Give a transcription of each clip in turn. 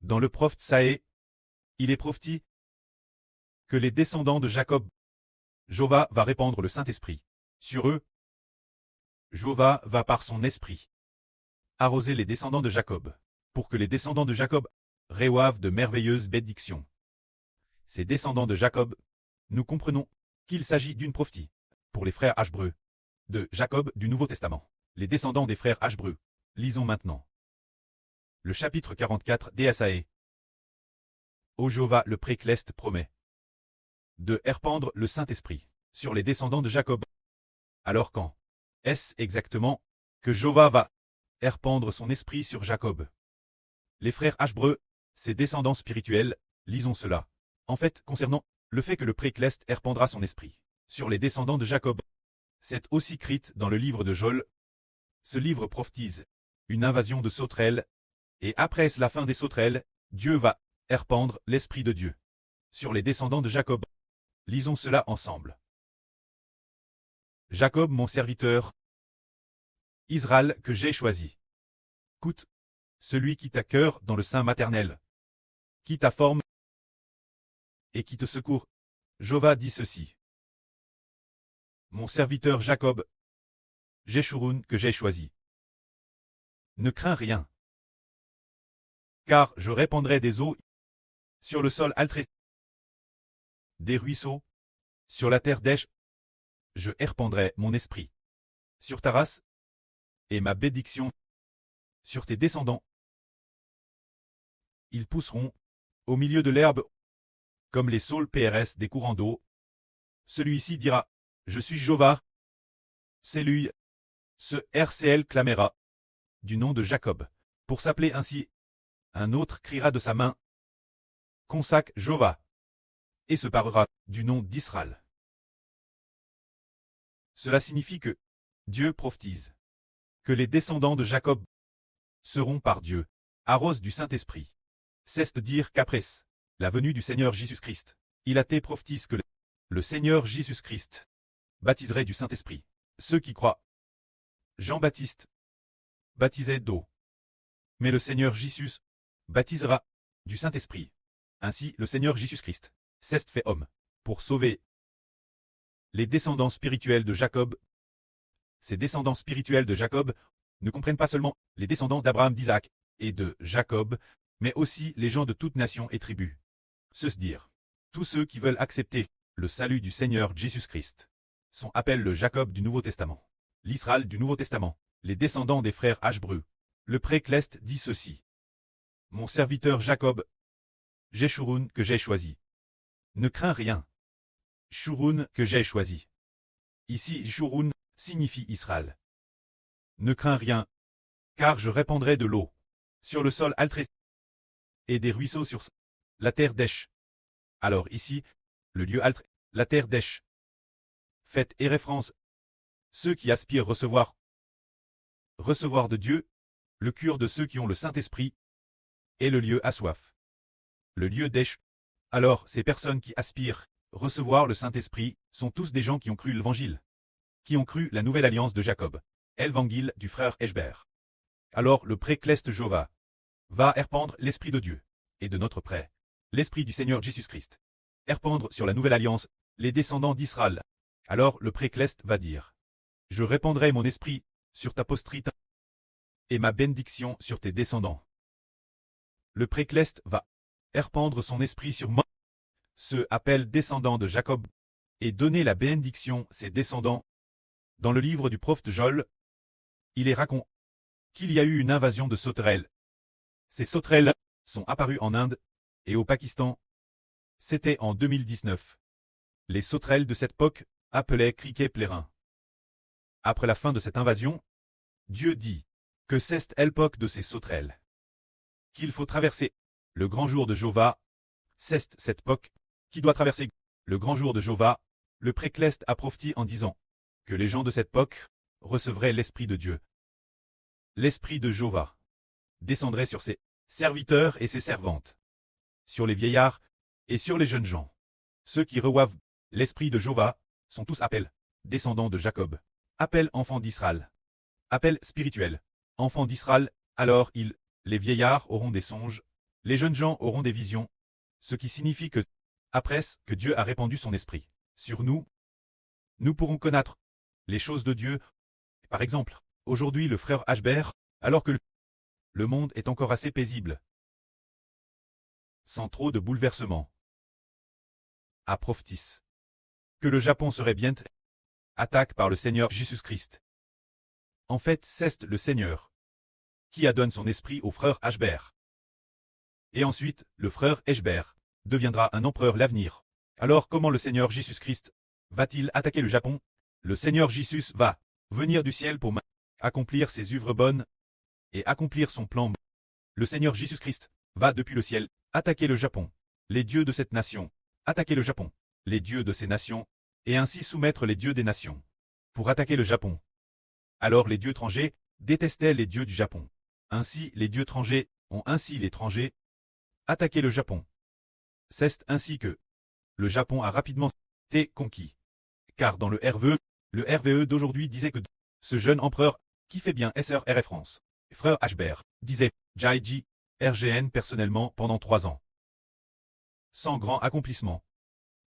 Dans le prophète Saé, il est prophétisé que les descendants de Jacob, Jéhovah va répandre le Saint-Esprit sur eux. Jéhovah va par son esprit arroser les descendants de Jacob, pour que les descendants de Jacob reçoivent de merveilleuses bénédictions. Ces descendants de Jacob, nous comprenons qu'il s'agit d'une prophétie pour les frères Hébreux de Jacob du Nouveau Testament. Les descendants des frères Hébreux. Lisons maintenant le chapitre 44 d'Ésaïe. Ô Jéhovah le précleste promet de répandre le Saint-Esprit sur les descendants de Jacob. Alors quand est-ce exactement que Jéhovah va répandre son esprit sur Jacob? Les frères Hébreux, ses descendants spirituels, lisons cela. En fait, concernant le fait que le précleste répandra son esprit sur les descendants de Jacob, c'est aussi écrit dans le livre de Joël. Ce livre prophétise une invasion de sauterelles, et après la fin des sauterelles, Dieu va répandre l'Esprit de Dieu sur les descendants de Jacob. Lisons cela ensemble. Jacob mon serviteur, Israël que j'ai choisi. Écoute, celui qui t'a cœur dans le sein maternel, qui t'a formé et qui te secourt. Jéhovah dit ceci. Mon serviteur Jacob, Jeshurun que j'ai choisi. Ne crains rien, car je répandrai des eaux sur le sol altré, des ruisseaux sur la terre d'Èche. Je répandrai mon esprit sur ta race et ma bénédiction sur tes descendants. Ils pousseront au milieu de l'herbe comme les saules PRS des courants d'eau. Celui-ci dira, je suis Jéhovah. C'est lui. Ce RCL clamera du nom de Jacob, pour s'appeler ainsi. Un autre criera de sa main, consacre Jéhovah, et se parlera du nom d'Israël. Cela signifie que Dieu prophétise que les descendants de Jacob seront par Dieu arrosés du Saint-Esprit. C'est-à-dire qu'après la venue du Seigneur Jésus-Christ, il a été prophétisé que le Seigneur Jésus-Christ baptiserait du Saint-Esprit ceux qui croient. Jean-Baptiste baptisait d'eau, mais le Seigneur Jésus baptisera du Saint-Esprit. Ainsi le Seigneur Jésus-Christ s'est fait homme pour sauver les descendants spirituels de Jacob. Ces descendants spirituels de Jacob ne comprennent pas seulement les descendants d'Abraham, d'Isaac et de Jacob, mais aussi les gens de toute nation et tribu. C'est-à-dire, tous ceux qui veulent accepter le salut du Seigneur Jésus-Christ sont appelés le Jacob du Nouveau Testament, l'Israël du Nouveau Testament, les descendants des frères Hébreux. Le précleste dit ceci. Mon serviteur Jacob, Jeshurun que j'ai choisi. Ne crains rien. Shurun que j'ai choisi. Ici Shurun signifie Israël. Ne crains rien, car je répandrai de l'eau sur le sol altré et des ruisseaux sur la terre d'Èche. Alors ici, le lieu altré, la terre d'Èche. Faites et référence ceux qui aspirent recevoir de Dieu, le cœur de ceux qui ont le Saint-Esprit, et le lieu à soif. Le lieu d'Èche. Alors ces personnes qui aspirent recevoir le Saint-Esprit sont tous des gens qui ont cru l'Évangile, qui ont cru la nouvelle alliance de Jacob, l'évangile du frère Hébert. Alors le précleste Jéhovah va répandre l'Esprit de Dieu, et de notre près, l'Esprit du Seigneur Jésus-Christ. Répandre sur la nouvelle alliance, les descendants d'Israël. Alors le précleste va dire, je répandrai mon esprit sur ta postérité, et ma bénédiction sur tes descendants. Le précleste va répandre son esprit sur moi, se appelle descendant de Jacob, et donner la bénédiction ses descendants. Dans le livre du prophète Joël, il est raconté qu'il y a eu une invasion de sauterelles. Ces sauterelles sont apparues en Inde et au Pakistan. C'était en 2019. Les sauterelles de cette époque, appelées criquets plérin. Après la fin de cette invasion, Dieu dit que c'est l'époque de ces sauterelles, qu'il faut traverser le grand jour de Jéhovah. C'est cette époque qui doit traverser le grand jour de Jéhovah. Le précleste a prophétisé en disant que les gens de cette époque recevraient l'Esprit de Dieu. L'Esprit de Jéhovah descendrait sur ses serviteurs et ses servantes, sur les vieillards et sur les jeunes gens. Ceux qui reçoivent l'Esprit de Jéhovah sont tous appelés descendants de Jacob, appelés enfants d'Israël, appel spirituel, enfants d'Israël. Alors les vieillards auront des songes, Les jeunes gens auront des visions, ce qui signifie que, après que Dieu a répandu son esprit sur nous, nous pourrons connaître les choses de Dieu. Par exemple, aujourd'hui le frère Ashbert, alors que le monde est encore assez paisible, sans trop de bouleversements, a prophétisé que le Japon serait bientôt attaqué par le Seigneur Jésus-Christ. En fait, c'est le Seigneur qui a donné son esprit au frère Ashbert. Et ensuite, le frère Ashbert deviendra un empereur l'avenir. Alors comment le Seigneur Jésus-Christ va-t-il attaquer le Japon? Le Seigneur Jésus va venir du ciel pour accomplir ses œuvres bonnes et accomplir son plan. Le Seigneur Jésus-Christ va depuis le ciel attaquer le Japon. Les dieux de cette nation attaquer le Japon. Les dieux de ces nations et ainsi soumettre les dieux des nations pour attaquer le Japon. Alors les dieux étrangers détestaient les dieux du Japon. Ainsi les dieux étrangers ont ainsi l'étranger attaqué le Japon. C'est ainsi que le Japon a rapidement été conquis. Car dans le RVE d'aujourd'hui disait que ce jeune empereur qui fait bien SRR France, frère Ashbert, disait Jaiji RGN personnellement pendant 3 ans. Sans grand accomplissement.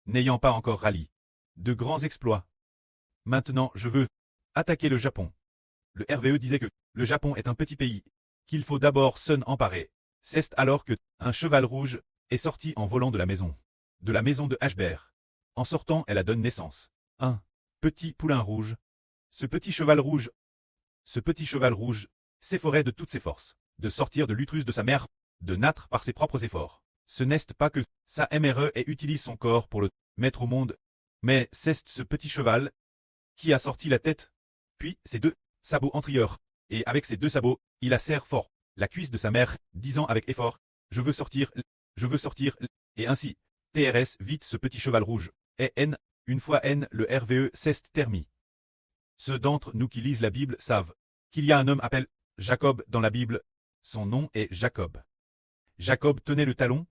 N'ayant pas encore rallié de grands exploits. Maintenant je veux attaquer le Japon. Le RVE disait que le Japon est un petit pays, qu'il faut d'abord s'en emparer. C'est alors que un cheval rouge est sorti en volant de la maison de Ashbert. En sortant, elle a donné naissance. Un petit poulain rouge. Ce petit cheval rouge s'efforait de toutes ses forces, de sortir de l'utrus de sa mère, de naître par ses propres efforts. Ce n'est pas que sa MRE et utilise son corps pour le mettre au monde, mais c'est ce petit cheval qui a sorti la tête, puis ses 2 sabots entrieurs, et avec ces 2 sabots, il a serré fort la cuisse de sa mère, disant avec effort, je veux sortir, et ainsi, TRS vite ce petit cheval rouge, et N, une fois N le RVE s'est terminé. Ceux d'entre nous qui lisent la Bible savent qu'il y a un homme appelé Jacob dans la Bible, son nom est Jacob. Jacob tenait le talon,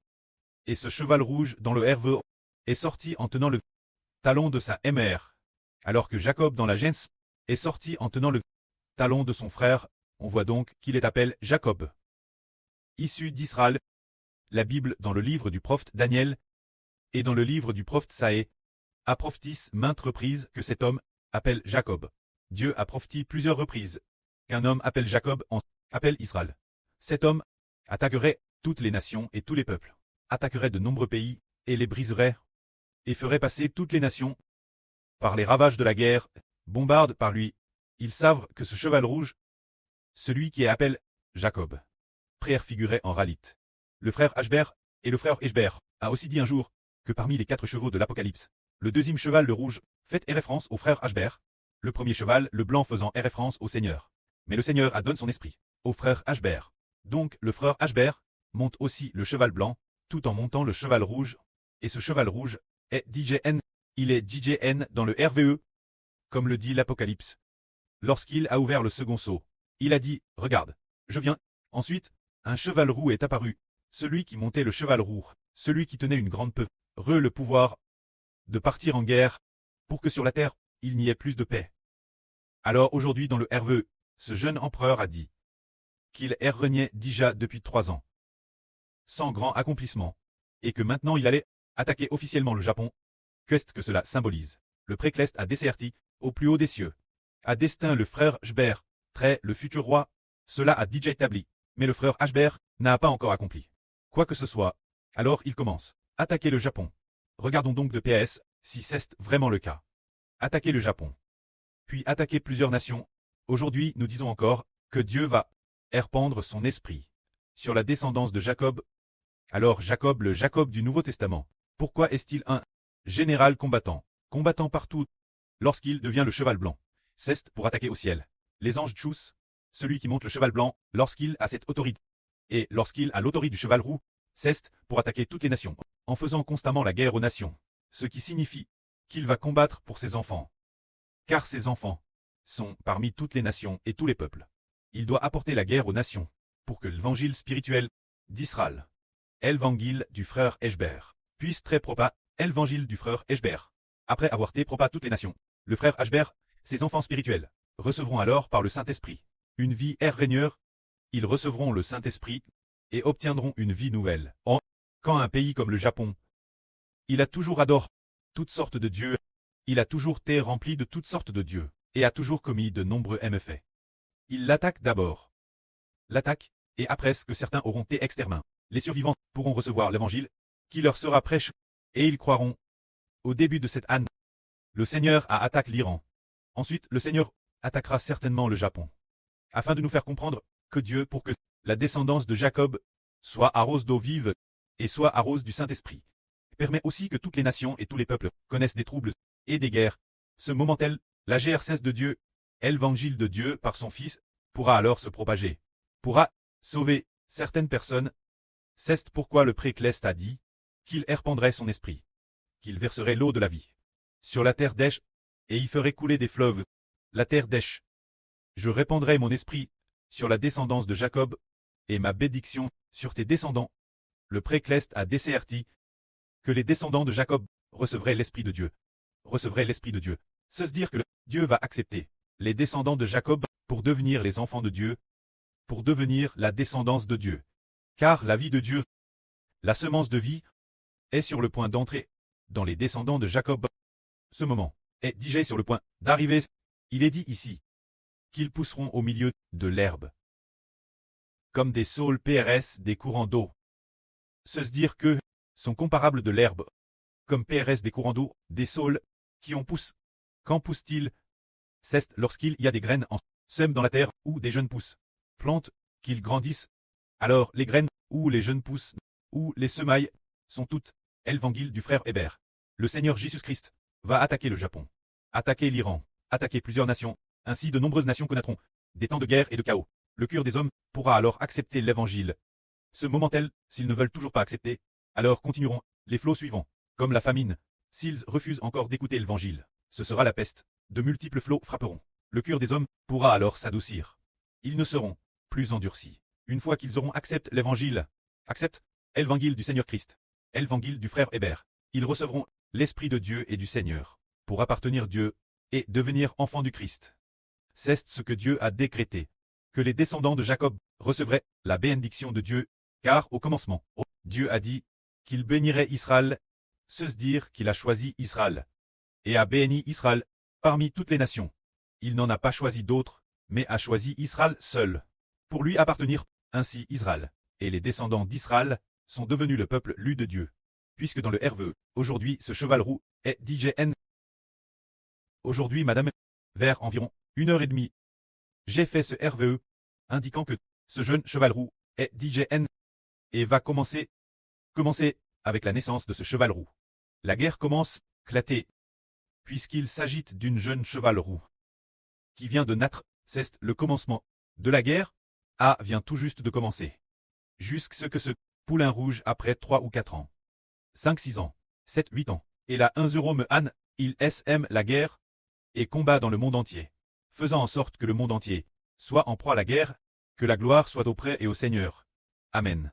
et ce cheval rouge dans le RVE est sorti en tenant le talon de sa MR, alors que Jacob dans la Genèse est sorti en tenant le talon de son frère, on voit donc qu'il est appelé Jacob. Issu d'Israël, la Bible dans le livre du prophète Daniel et dans le livre du prophète Saé, a prophétisé maintes reprises que cet homme appelle Jacob. Dieu a prophétisé plusieurs reprises qu'un homme appelle Jacob appelle Israël. Cet homme attaquerait toutes les nations et tous les peuples, attaquerait de nombreux pays et les briserait, et ferait passer toutes les nations par les ravages de la guerre, bombarde par lui. Ils savent que ce cheval rouge, celui qui est appelé Jacob, préfigurait en réalité le frère Ashbert, et le frère Ashbert a aussi dit un jour que parmi les 4 chevaux de l'Apocalypse, le deuxième cheval le rouge fait référence au frère Ashbert, le premier cheval le blanc faisant référence au Seigneur. Mais le Seigneur a donné son esprit au frère Ashbert. Donc le frère Ashbert monte aussi le cheval blanc, tout en montant le cheval rouge, et ce cheval rouge est DJN, il est DJN dans le RVE, comme le dit l'Apocalypse. Lorsqu'il a ouvert le second sceau, il a dit, regarde, je viens. Ensuite, un cheval roux est apparu, celui qui montait le cheval roux, celui qui tenait une grande peur, le pouvoir de partir en guerre, pour que sur la terre, il n'y ait plus de paix. Alors aujourd'hui dans le RVE, ce jeune empereur a dit qu'il régnait déjà depuis 3 ans, sans grand accomplissement, et que maintenant il allait attaquer officiellement le Japon. Qu'est-ce que cela symbolise? Le précleste a desserti, au plus haut des cieux, a destin le frère Ashbert, le futur roi, cela a déjà établi, mais le frère Ashbert n'a pas encore accompli quoi que ce soit. Alors il commence, attaquer le Japon. Regardons donc de PS, si c'est vraiment le cas. Attaquer le Japon. Puis attaquer plusieurs nations. Aujourd'hui nous disons encore que Dieu va répandre son esprit sur la descendance de Jacob. Alors Jacob, le Jacob du Nouveau Testament, pourquoi est-il un général combattant partout, lorsqu'il devient le cheval blanc? C'est pour attaquer au ciel. Les anges tchous, celui qui monte le cheval blanc, lorsqu'il a cette autorité, et lorsqu'il a l'autorité du cheval roux, c'est pour attaquer toutes les nations, en faisant constamment la guerre aux nations, ce qui signifie qu'il va combattre pour ses enfants. Car ses enfants sont parmi toutes les nations et tous les peuples. Il doit apporter la guerre aux nations, pour que l'évangile spirituel d'Israël, l'évangile du frère Ashbert, puisse très propa, l'évangile du frère Ashbert. Après avoir été propa toutes les nations, le frère Ashbert, ses enfants spirituels, recevront alors par le Saint-Esprit une vie régneur. Ils recevront le Saint-Esprit, et obtiendront une vie nouvelle. Quand un pays comme le Japon, il a toujours adoré toutes sortes de dieux, il a toujours été rempli de toutes sortes de dieux, et a toujours commis de nombreux méfaits. Il l'attaque d'abord. L'attaque, et après ce que certains auront été exterminés. Les survivants pourront recevoir l'évangile, qui leur sera prêche, et ils croiront. Au début de cette année, le Seigneur a attaqué l'Iran. Ensuite, le Seigneur attaquera certainement le Japon. Afin de nous faire comprendre que Dieu, pour que la descendance de Jacob soit arrose d'eau vive, et soit arrose du Saint-Esprit, permet aussi que toutes les nations et tous les peuples connaissent des troubles et des guerres. Ce moment tel, la GRCS de Dieu, l'évangile de Dieu par son Fils, pourra alors se propager, pourra sauver certaines personnes. C'est pourquoi le précleste a dit qu'il répandrait son esprit, qu'il verserait l'eau de la vie sur la terre d'Esh, et y ferait couler des fleuves, la terre d'Esh. Je répandrai mon esprit sur la descendance de Jacob, et ma bénédiction sur tes descendants. Le précleste a décerti que les descendants de Jacob recevraient l'Esprit de Dieu. Recevraient l'Esprit de Dieu. C'est se dire que Dieu va accepter les descendants de Jacob pour devenir les enfants de Dieu, pour devenir la descendance de Dieu. Car la vie de Dieu, la semence de vie, est sur le point d'entrer dans les descendants de Jacob. Ce moment est déjà sur le point d'arriver. Il est dit ici qu'ils pousseront au milieu de l'herbe, comme des saules PRS des courants d'eau. Se dire que sont comparables de l'herbe, comme PRS des courants d'eau, des saules, qui en poussent. Quand poussent-ils? C'est lorsqu'il y a des graines en sème dans la terre, ou des jeunes pousses. Plantes, qu'ils grandissent. Alors les graines, ou les jeunes pousses, ou les semailles, sont toutes l'évangile du frère Hébert. Le Seigneur Jésus-Christ va attaquer le Japon, attaquer l'Iran, attaquer plusieurs nations, ainsi de nombreuses nations connaîtront des temps de guerre et de chaos. Le cœur des hommes pourra alors accepter l'évangile. Ce moment tel, s'ils ne veulent toujours pas accepter, alors continueront les flots suivants, comme la famine. S'ils refusent encore d'écouter l'évangile, ce sera la peste. De multiples flots frapperont. Le cœur des hommes pourra alors s'adoucir. Ils ne seront plus endurcis. Une fois qu'ils auront accepté l'évangile, accepte l'évangile du Seigneur Christ, l'évangile du frère Hébert, ils recevront l'Esprit de Dieu et du Seigneur, pour appartenir à Dieu, et devenir enfants du Christ. C'est ce que Dieu a décrété, que les descendants de Jacob recevraient la bénédiction de Dieu, car au commencement, Dieu a dit qu'il bénirait Israël, se dire qu'il a choisi Israël, et a béni Israël parmi toutes les nations. Il n'en a pas choisi d'autres, mais a choisi Israël seul, pour lui appartenir. Ainsi Israël, et les descendants d'Israël, sont devenus le peuple lu de Dieu. Puisque dans le RVE, aujourd'hui ce cheval roux est DJN. Aujourd'hui madame, vers environ 1h30, j'ai fait ce RVE, indiquant que ce jeune cheval roux est DJN, et va commencer avec la naissance de ce cheval roux. La guerre commence, éclater, puisqu'il s'agit d'une jeune cheval roux, qui vient de naître. C'est le commencement de la guerre, vient tout juste de commencer. Jusqu'à ce que ce poulain rouge après 3 ou 4 ans, 5-6 ans, 7-8 ans, et là 1 euro me han, il sm la guerre, et combat dans le monde entier, faisant en sorte que le monde entier soit en proie à la guerre, que la gloire soit auprès et au Seigneur. Amen.